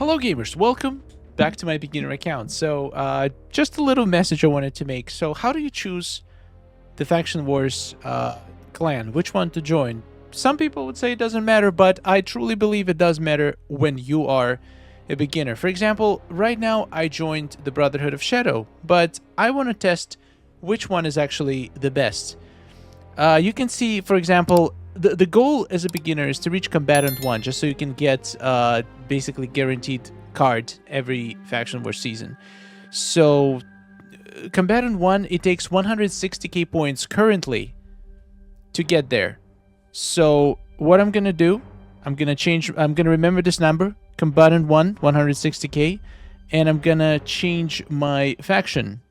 Hello gamers, welcome back to my beginner account. So just a little message I wanted to make. So how do you choose the Faction Wars clan, which one to join? Some people would say it doesn't matter, but I truly believe it does matter when you are a beginner. For example, right now I joined the Brotherhood of Shadow, but I want to test which one is actually the best. You can see, for example, the goal as a beginner is to reach Combatant 1, just so you can get basically guaranteed card every Faction Wars season. So Combatant 1, it takes 160k points currently to get there. So what I'm gonna do, I'm gonna remember this number, Combatant 1, 160k, and I'm gonna change my faction.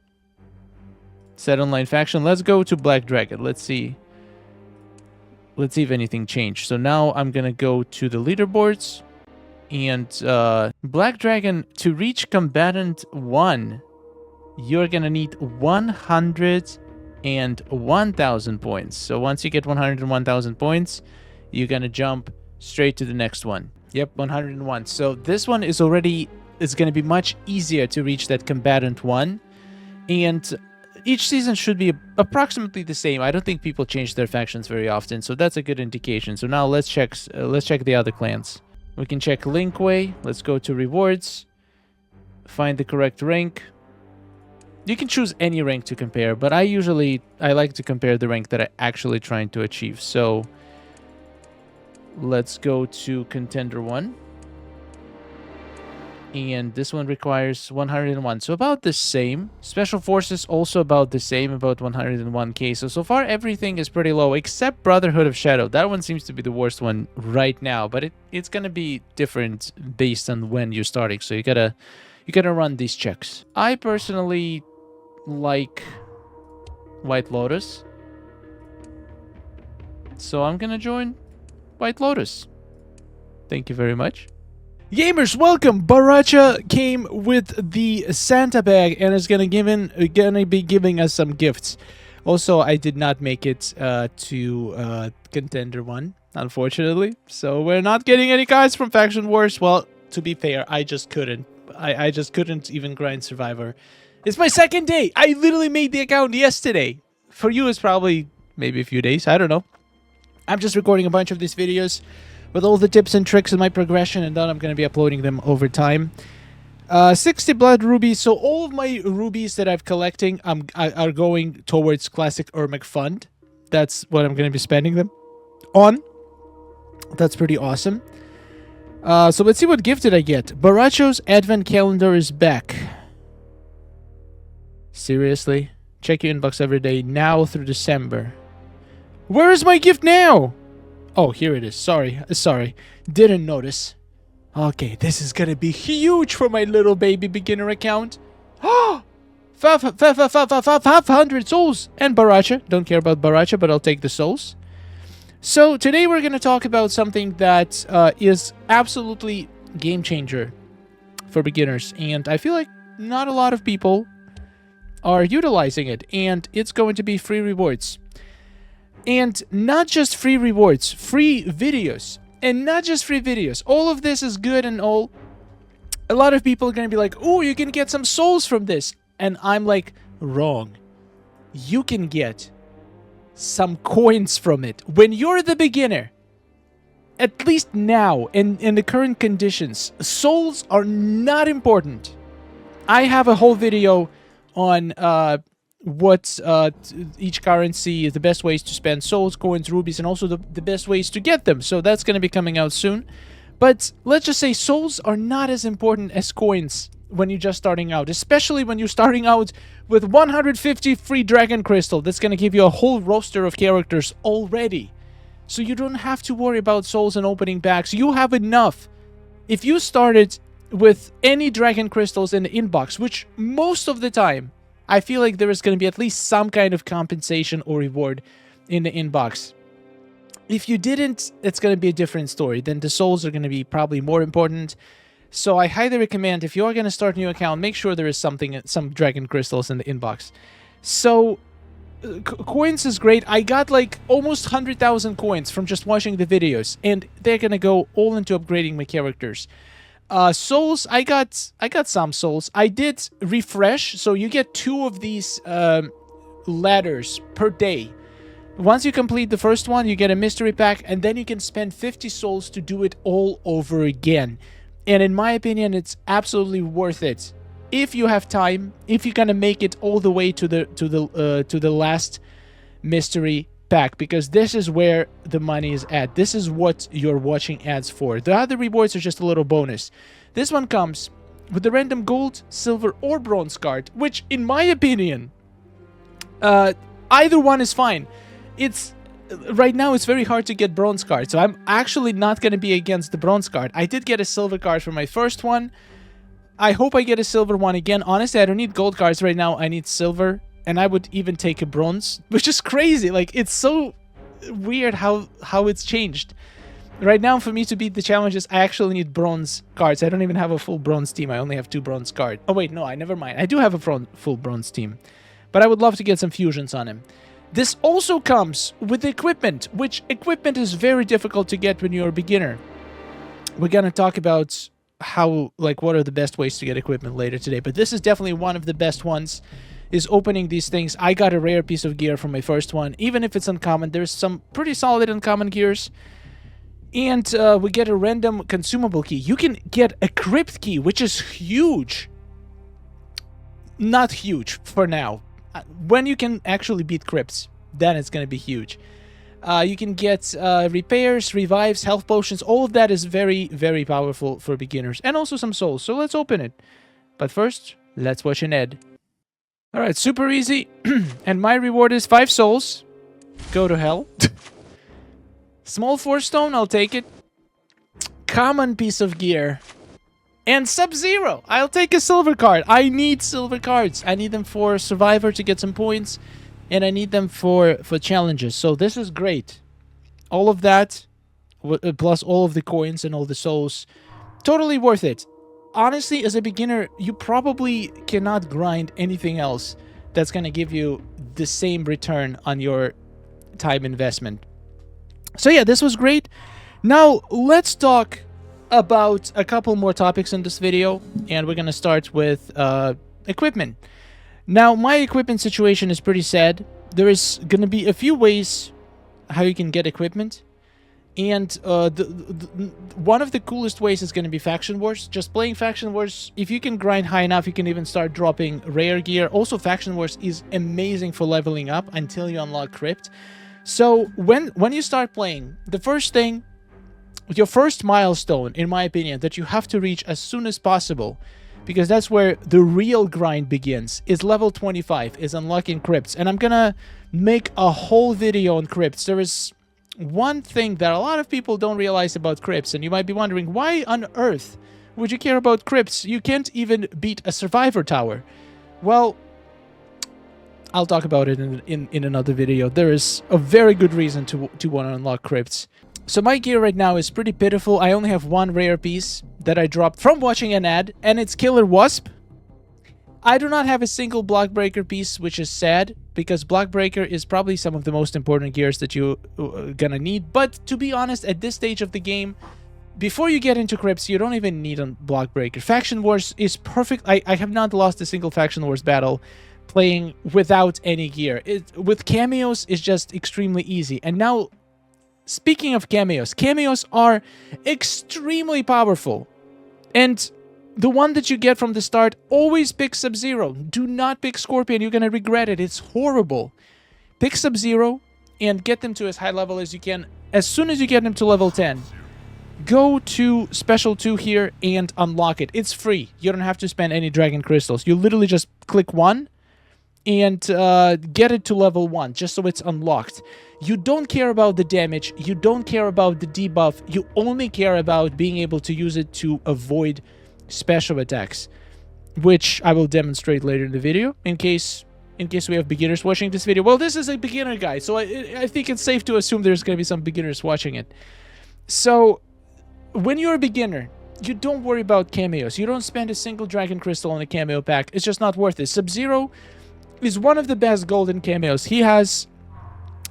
Set online faction. Let's go to Black Dragon. Let's see if anything changed. So now I'm gonna go to the leaderboards, and Black Dragon, to reach Combatant 1, you're gonna need 101,000 points. So once you get 101,000 points, you're gonna jump straight to the next one. Yep, 101. So this one is gonna be much easier to reach that Combatant 1, and each season should be approximately the same. I don't think people change their factions very often, so that's a good indication. So now let's check the other clans. We can check Linkway. Let's go to rewards, find the correct rank. You can choose any rank to compare, but I like to compare the rank that I'm actually trying to achieve. So let's go to Contender 1. And this one requires 101, so about the same. Special Forces also about the same, about 101k. So far everything is pretty low, except Brotherhood of Shadow. That one seems to be the worst one right now, but it's gonna be different based on when you're starting. So you gotta run these checks. I personally like White Lotus, so I'm gonna join White Lotus. Thank you very much. Gamers, welcome! Baracha came with the Santa bag and is gonna be giving us some gifts. Also, I did not make it to Contender 1, unfortunately. So we're not getting any cards from Faction Wars. Well, to be fair, I just couldn't. I just couldn't even grind Survivor. It's my second day! I literally made the account yesterday. For you, it's probably maybe a few days. I don't know. I'm just recording a bunch of these videos with all the tips and tricks in my progression, and then I'm going to be uploading them over time. 60 blood rubies. So all of my rubies that I'm collecting are going towards Classic Ermac Fund. That's what I'm going to be spending them on. That's pretty awesome. So let's see what gift did I get. Baracho's Advent Calendar is back. Seriously? Check your inbox every day now through December. Where is my gift now? Oh, here it is. Sorry. Didn't notice. Okay, this is gonna be huge for my little baby beginner account. 500 souls! And Baracha. Don't care about Baracha, but I'll take the souls. So, today we're gonna talk about something that is absolutely game changer for beginners. And I feel like not a lot of people are utilizing it. And it's going to be free rewards. And not just free rewards, free videos. And not just free videos. All of this is good and all. A lot of people are going to be like, oh, you can get some souls from this. And I'm like, wrong. You can get some coins from it. When you're the beginner, at least now, in the current conditions, souls are not important. I have a whole video on what each currency, the best ways to spend souls, coins, rubies, and also the best ways to get them. So that's going to be coming out soon. But let's just say souls are not as important as coins when you're just starting out, especially when you're starting out with 150 free dragon crystal. That's going to give you a whole roster of characters already. So you don't have to worry about souls and opening packs. You have enough. If you started with any dragon crystals in the inbox, which most of the time I feel like there is going to be at least some kind of compensation or reward in the inbox. If you didn't, it's going to be a different story. Then the souls are going to be probably more important. So I highly recommend, if you're going to start a new account, make sure there is some dragon crystals in the inbox. So coins is great. I got like almost 100,000 coins from just watching the videos, and they're going to go all into upgrading my characters. Souls, I got some souls. I did refresh, so you get 2 of these ladders per day. Once you complete the first one, you get a mystery pack, and then you can spend 50 souls to do it all over again. And in my opinion, it's absolutely worth it. If you have time, if you're gonna make it all the way to the last mystery pack, because this is where the money is at. This is what you're watching ads for. The other rewards are just a little bonus. This one comes with the random gold, silver, or bronze card, which, in my opinion, either one is fine. It's right now it's very hard to get bronze cards, so I'm actually not going to be against the bronze card. I did get a silver card for my first one. I hope I get a silver one again. Honestly, I don't need gold cards right now. I need silver, and I would even take a bronze, which is crazy. Like, it's so weird how it's changed. Right now, for me to beat the challenges, I actually need bronze cards. I don't even have a full bronze team. I only have 2 bronze cards. Oh wait, no, never mind. I do have a full bronze team, but I would love to get some fusions on him. This also comes with equipment, which equipment is very difficult to get when you're a beginner. We're gonna talk about what are the best ways to get equipment later today, but this is definitely one of the best ones, is opening these things. I got a rare piece of gear from my first one. Even if it's uncommon, there's some pretty solid uncommon gears. And we get a random consumable key. You can get a crypt key, which is huge. Not huge for now. When you can actually beat crypts, then it's going to be huge. You can get repairs, revives, health potions. All of that is very, very powerful for beginners. And also some souls. So let's open it. But first, let's watch an ad. Alright, super easy. And my reward is 5 souls. Go to hell. Small 4 stone, I'll take it. Common piece of gear. And Sub-Zero. I'll take a silver card. I need silver cards. I need them for Survivor to get some points. And I need them for challenges. So this is great. All of that, plus all of the coins and all the souls. Totally worth it. Honestly, as a beginner, you probably cannot grind anything else that's going to give you the same return on your time investment. So yeah, this was great. Now, let's talk about a couple more topics in this video, and we're going to start with equipment. Now, my equipment situation is pretty sad. There is going to be a few ways how you can get equipment, and one of the coolest ways is going to be Faction Wars. Just playing Faction Wars, if you can grind high enough, you can even start dropping rare gear. Also, Faction Wars is amazing for leveling up until you unlock Crypt. So, when you start playing, the first thing, your first milestone, in my opinion, that you have to reach as soon as possible, because that's where the real grind begins, is level 25, is unlocking crypts. And I'm gonna make a whole video on crypts. There is one thing that a lot of people don't realize about crypts, and you might be wondering, why on earth would you care about crypts? You can't even beat a survivor tower. Well, I'll talk about it in another video. There is a very good reason to want to unlock crypts. So my gear right now is pretty pitiful. I only have 1 rare piece that I dropped from watching an ad, and it's Killer Wasp. I do not have a single block breaker piece, which is sad, because block breaker is probably some of the most important gears that you're gonna need. But to be honest, at this stage of the game, before you get into crypts, you don't even need a block breaker. Faction Wars is perfect. I have not lost a single Faction Wars battle playing without any gear. With cameos, it's just extremely easy. And now, speaking of cameos, cameos are extremely powerful. And the one that you get from the start, always pick Sub-Zero. Do not pick Scorpion. You're going to regret it. It's horrible. Pick Sub-Zero and get them to as high level as you can. As soon as you get them to level 10, go to Special 2 here and unlock it. It's free. You don't have to spend any Dragon Crystals. You literally just click 1 and get it to level 1, just so it's unlocked. You don't care about the damage, you don't care about the debuff, you only care about being able to use it to avoid special attacks, which I will demonstrate later in the video, in case we have beginners watching this video. Well, this is a beginner guide, so I think it's safe to assume there's going to be some beginners watching it. So, when you're a beginner, you don't worry about cameos. You don't spend a single Dragon Crystal on a cameo pack. It's just not worth it. Sub-Zero is one of the best golden cameos. He has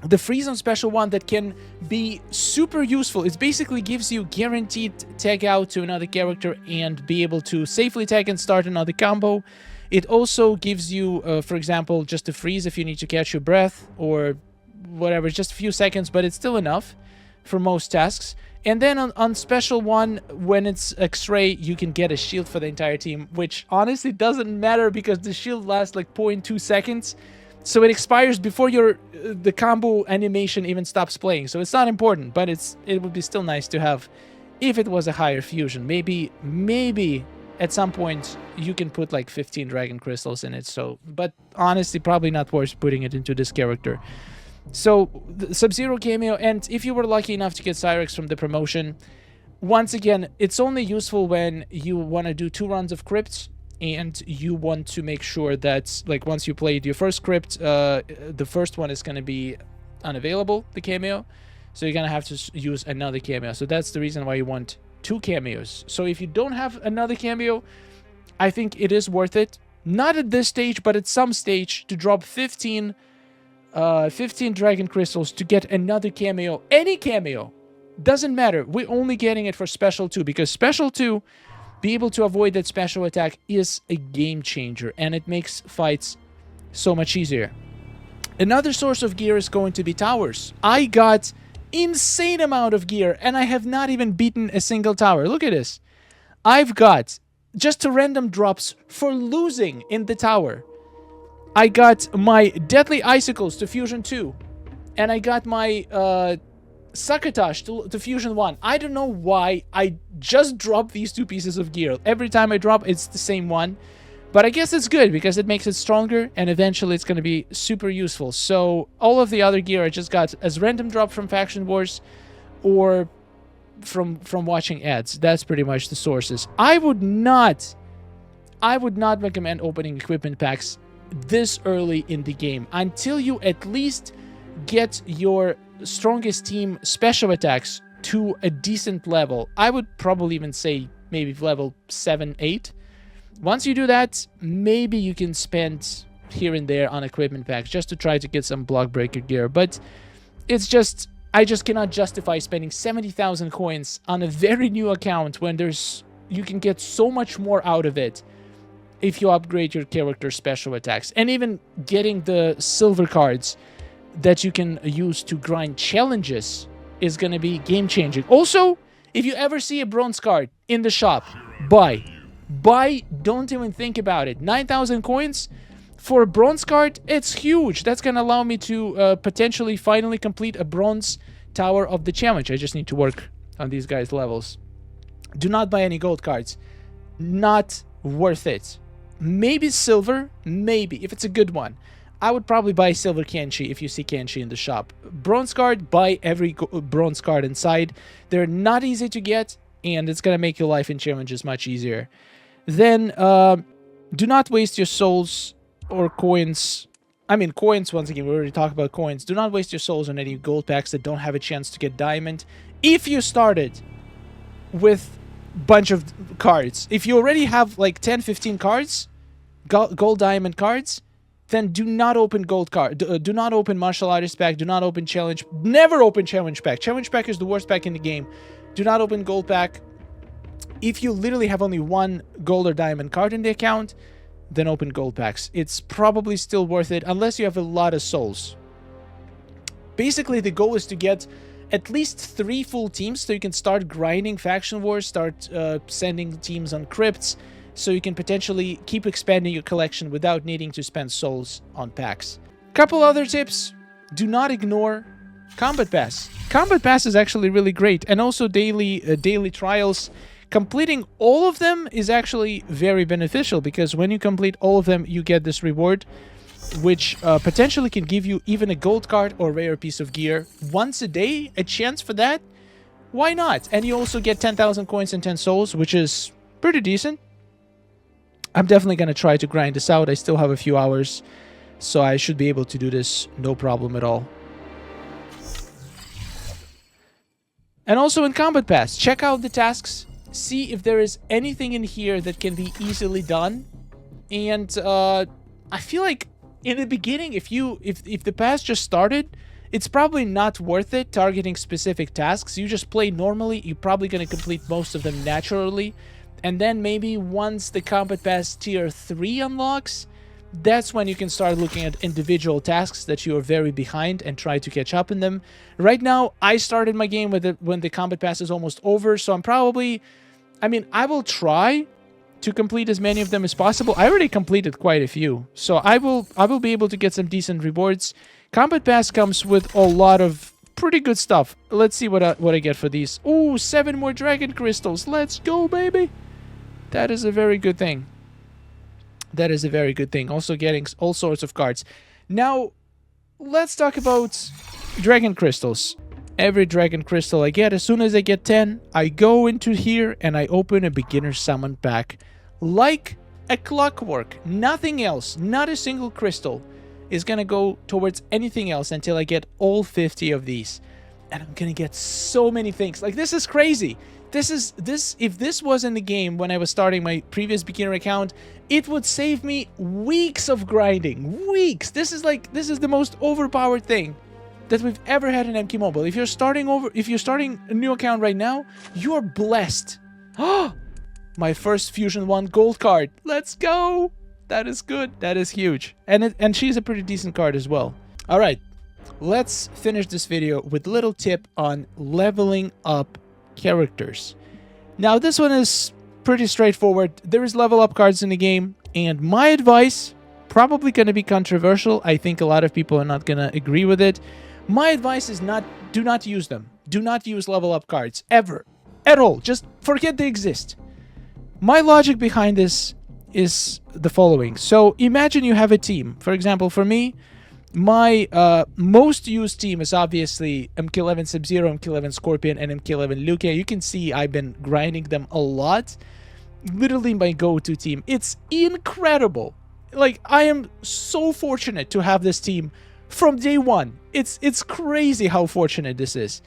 the freeze on special one that can be super useful. It basically gives you guaranteed tag out to another character and be able to safely tag and start another combo. It also gives you, for example, just a freeze if you need to catch your breath or whatever, just a few seconds, but it's still enough for most tasks. And then on special one, when it's X-ray, you can get a shield for the entire team, which honestly doesn't matter because the shield lasts like 0.2 seconds. So it expires before the combo animation even stops playing. So it's not important, but it would be still nice to have if it was a higher fusion. Maybe at some point you can put like 15 dragon crystals in it. So, but honestly, probably not worth putting it into this character. So Sub-Zero cameo, and if you were lucky enough to get Cyrex from the promotion, once again, it's only useful when you want to do 2 runs of crypts. And you want to make sure that, like, once you played your first crypt, the first one is going to be unavailable, the cameo. So you're going to have to use another cameo. So that's the reason why you want 2 cameos. So if you don't have another cameo, I think it is worth it. Not at this stage, but at some stage to drop 15 dragon crystals to get another cameo. Any cameo. Doesn't matter. We're only getting it for Special 2 because Special 2... be able to avoid that special attack is a game changer, and it makes fights so much easier. Another source of gear is going to be towers. I got insane amount of gear, and I have not even beaten a single tower. Look at this. I've got just random drops for losing in the tower. I got my Deadly Icicles to Fusion 2, and I got my Succotash to Fusion 1. I don't know why I just dropped these 2 pieces of gear. Every time I drop, it's the same one. But I guess it's good because it makes it stronger and eventually it's going to be super useful. So all of the other gear I just got as random drop from Faction Wars or from watching ads. That's pretty much the sources. I would not recommend opening equipment packs this early in the game until you at least get your strongest team special attacks to a decent level. I would probably even say maybe level 7, 8. Once you do that, maybe you can spend here and there on equipment packs just to try to get some block breaker gear. But it's just, I just cannot justify spending 70,000 coins on a very new account when you can get so much more out of it if you upgrade your character's special attacks. And even getting the silver cards that you can use to grind challenges is going to be game-changing. Also, if you ever see a bronze card in the shop, buy. Buy, don't even think about it. 9,000 coins for a bronze card, it's huge. That's going to allow me to potentially finally complete a bronze tower of the challenge. I just need to work on these guys' levels. Do not buy any gold cards. Not worth it. Maybe silver, maybe, if it's a good one. I would probably buy silver Kenshi if you see Kenshi in the shop. Bronze card, buy every bronze card inside. They're not easy to get, and it's going to make your life in challenges much easier. Then, do not waste your souls or coins. I mean, coins, once again, we already talked about coins. Do not waste your souls on any gold packs that don't have a chance to get diamond. If you started with a bunch of cards, if you already have like 10, 15 cards, gold diamond cards, then do not open gold card. Do not open martial artist pack. Do not open challenge. Never open challenge pack. Challenge pack is the worst pack in the game. Do not open gold pack. If you literally have only 1 gold or diamond card in the account, then open gold packs. It's probably still worth it unless you have a lot of souls. Basically, the goal is to get at least 3 full teams so you can start grinding faction wars, start sending teams on crypts, so you can potentially keep expanding your collection without needing to spend souls on packs. Couple other tips. Do not ignore Combat Pass. Combat Pass is actually really great, and also daily trials. Completing all of them is actually very beneficial because when you complete all of them, you get this reward, which potentially can give you even a gold card or rare piece of gear once a day. A chance for that? Why not? And you also get 10,000 coins and 10 souls, which is pretty decent. I'm definitely going to try to grind this out. I still have a few hours, so I should be able to do this no problem at all. And also in Combat Pass, check out the tasks. See if there is anything in here that can be easily done. And I feel like in the beginning, if the pass just started it's probably not worth it targeting specific tasks. You just play normally, you're probably going to complete most of them naturally. And then maybe once the Combat Pass Tier 3 unlocks, that's when you can start looking at individual tasks that you are very behind and try to catch up in them. Right now, I started my game with when the Combat Pass is almost over, so I'm probably... I mean, I will try to complete as many of them as possible. I already completed quite a few, so I will be able to get some decent rewards. Combat Pass comes with a lot of pretty good stuff. Let's see what I get for these. Ooh, 7 more Dragon Crystals. Let's go, baby. That is a very good thing. That is a very good thing. Also getting all sorts of cards. Now, let's talk about Dragon Crystals. Every Dragon Crystal I get, as soon as I get 10, I go into here and I open a beginner summon pack. Like a clockwork. Nothing else, not a single crystal is gonna go towards anything else until I get all 50 of these. And I'm gonna get so many things. Like, this is crazy. If this was in the game when I was starting my previous beginner account, it would save me weeks of grinding. Weeks. This is the most overpowered thing that we've ever had in MK Mobile. If you're starting a new account right now, you're blessed. Oh, my first Fusion 1 gold card. Let's go. That is good. That is huge. And she's a pretty decent card as well. All right. Let's finish this video with a little tip on leveling up characters. Now, this one is pretty straightforward. There is level up cards in the game, and my advice, probably going to be controversial. I think a lot of people are not going to agree with it. My advice is do not use them. Do not use level up cards ever, at all. Just forget they exist. My logic behind this is the following. So imagine you have a team. For example, for me, my most used team is obviously MK11 Sub-Zero, MK11 Scorpion, and MK11 Liu Kang. You can see I've been grinding them a lot. Literally my go-to team. It's incredible. Like, I am so fortunate to have this team from day one. It's crazy how fortunate this is.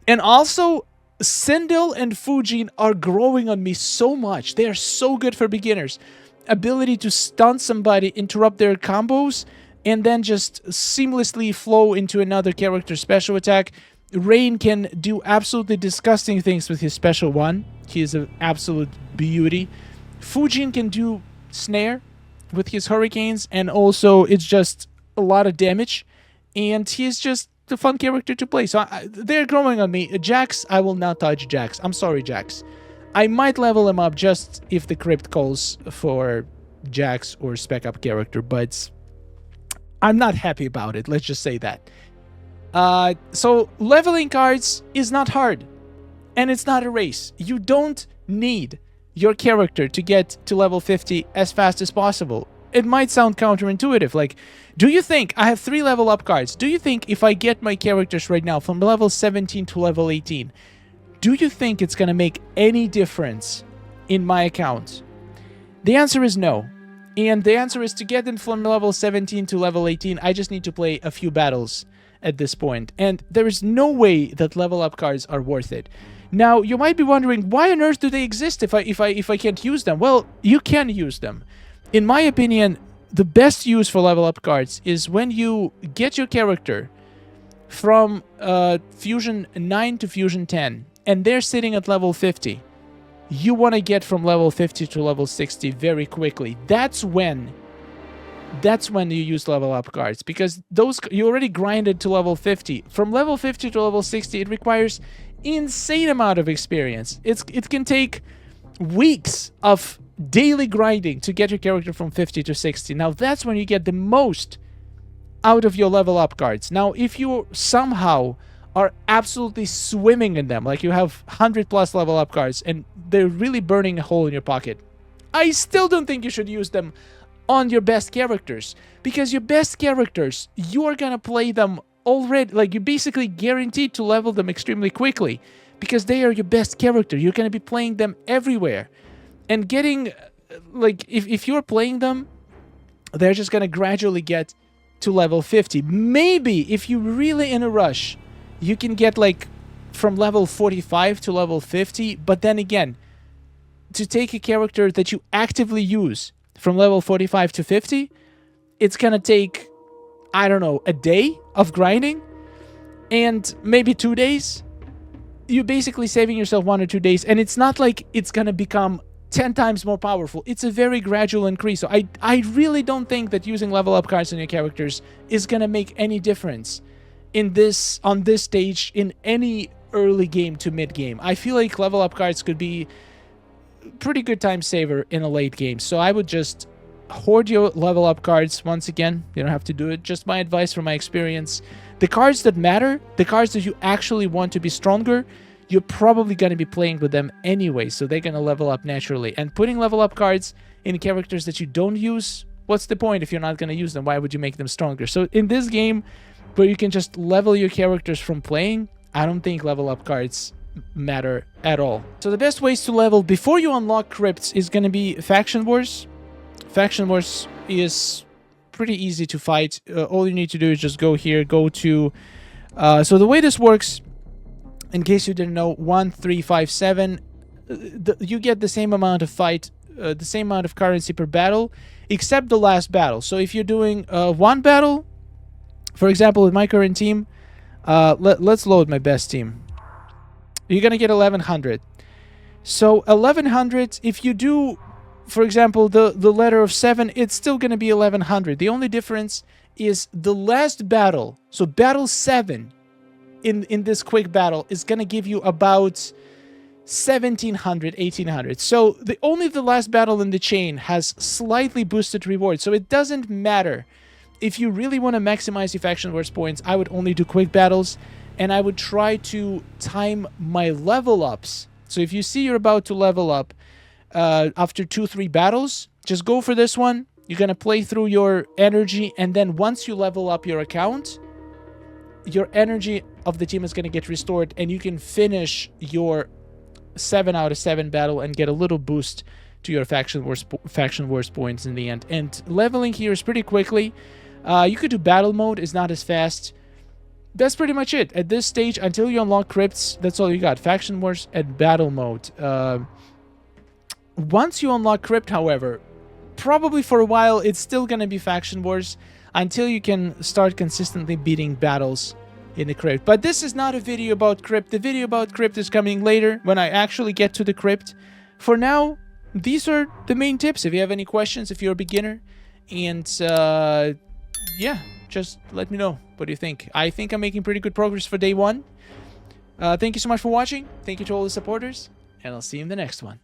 And also, Sindel and Fujin are growing on me so much. They are so good for beginners. Ability to stun somebody, interrupt their combos, and then just seamlessly flow into another character's special attack. Rain can do absolutely disgusting things with his special one. He is an absolute beauty. Fujin can do snare with his hurricanes, and also it's just a lot of damage. And he's just a fun character to play. So they're growing on me. Jax, I will not touch Jax. I'm sorry, Jax. I might level him up just if the crypt calls for Jax or spec up character, but I'm not happy about it. Let's just say that. So leveling cards is not hard, and it's not a race. You don't need your character to get to level 50 as fast as possible. It might sound counterintuitive. Like, do you think I have 3 level up cards? Do you think if I get my characters right now from level 17 to level 18, do you think it's gonna make any difference in my account? The answer is no. And the answer is, to get them from level 17 to level 18, I just need to play a few battles at this point. And there is no way that level up cards are worth it. Now, you might be wondering, why on earth do they exist if I can't use them? Well, you can use them. In my opinion, the best use for level up cards is when you get your character from Fusion 9 to Fusion 10, and they're sitting at level 50. You want to get from level 50 to level 60 very quickly. That's when you use level up cards, because those you already grinded to level 50. From level 50 to level 60, it requires insane amount of experience. It can take weeks of daily grinding to get your character from 50 to 60. Now, that's when you get the most out of your level up cards. Now, if you somehow are absolutely swimming in them, like you have 100+ level up cards and they're really burning a hole in your pocket, I still don't think you should use them on your best characters, because your best characters, you are gonna play them already. Like, you're basically guaranteed to level them extremely quickly because they are your best character. You're gonna be playing them everywhere. And getting, like, if you're playing them, they're just gonna gradually get to level 50. Maybe if you're really in a rush, you can get, like, from level 45 to level 50. But then again, to take a character that you actively use from level 45 to 50, it's gonna take, I don't know, a day of grinding. and maybe 2 days, you're basically saving yourself 1 or 2 days. And it's not like it's gonna become 10 times more powerful. It's a very gradual increase. So I really don't think that using level up cards on your characters is gonna make any difference on this stage in any early game to mid game. I feel like level up cards could be pretty good time saver in a late game. So I would just hoard your level up cards. Once again, you don't have to do it. Just my advice from my experience. The cards that matter, the cards that you actually want to be stronger, you're probably going to be playing with them anyway, so they're going to level up naturally. And putting level up cards in characters that you don't use, what's the point if you're not going to use them? Why would you make them stronger? So in this game, where you can just level your characters from playing, I don't think level up cards matter at all. So the best ways to level before you unlock crypts is going to be Faction Wars. Faction Wars is pretty easy to fight. All you need to do is just go here, go to... so the way this works, in case you didn't know, 1, 3, 5, 7, you get the same amount of fight, the same amount of currency per battle, except the last battle. So if you're doing one battle, for example, with my current team, let's load my best team. You're gonna get 1100. So 1100, if you do, for example, the letter of 7, it's still gonna be 1100. The only difference is the last battle. So battle 7 in this quick battle is gonna give you about 1700, 1800. So only the last battle in the chain has slightly boosted rewards. So it doesn't matter. If you really want to maximize your Faction Wars points, I would only do quick battles, and I would try to time my level ups. So if you see you're about to level up after 2-3 battles, just go for this one. You're going to play through your energy, and then once you level up your account, your energy of the team is going to get restored, and you can finish your 7 out of 7 battle and get a little boost to your Faction Wars points in the end. And leveling here is pretty quickly. You could do battle mode, is not as fast. That's pretty much it. At this stage, until you unlock crypts, that's all you got. Faction Wars and battle mode. Once you unlock crypt, however, probably for a while, it's still going to be Faction Wars until you can start consistently beating battles in the crypt. But this is not a video about crypt. The video about crypt is coming later when I actually get to the crypt. For now, these are the main tips. If you have any questions, if you're a beginner, and yeah, just let me know. What do you think? I think I'm making pretty good progress for day 1. Thank you so much for watching. Thank you to all the supporters, and I'll see you in the next one.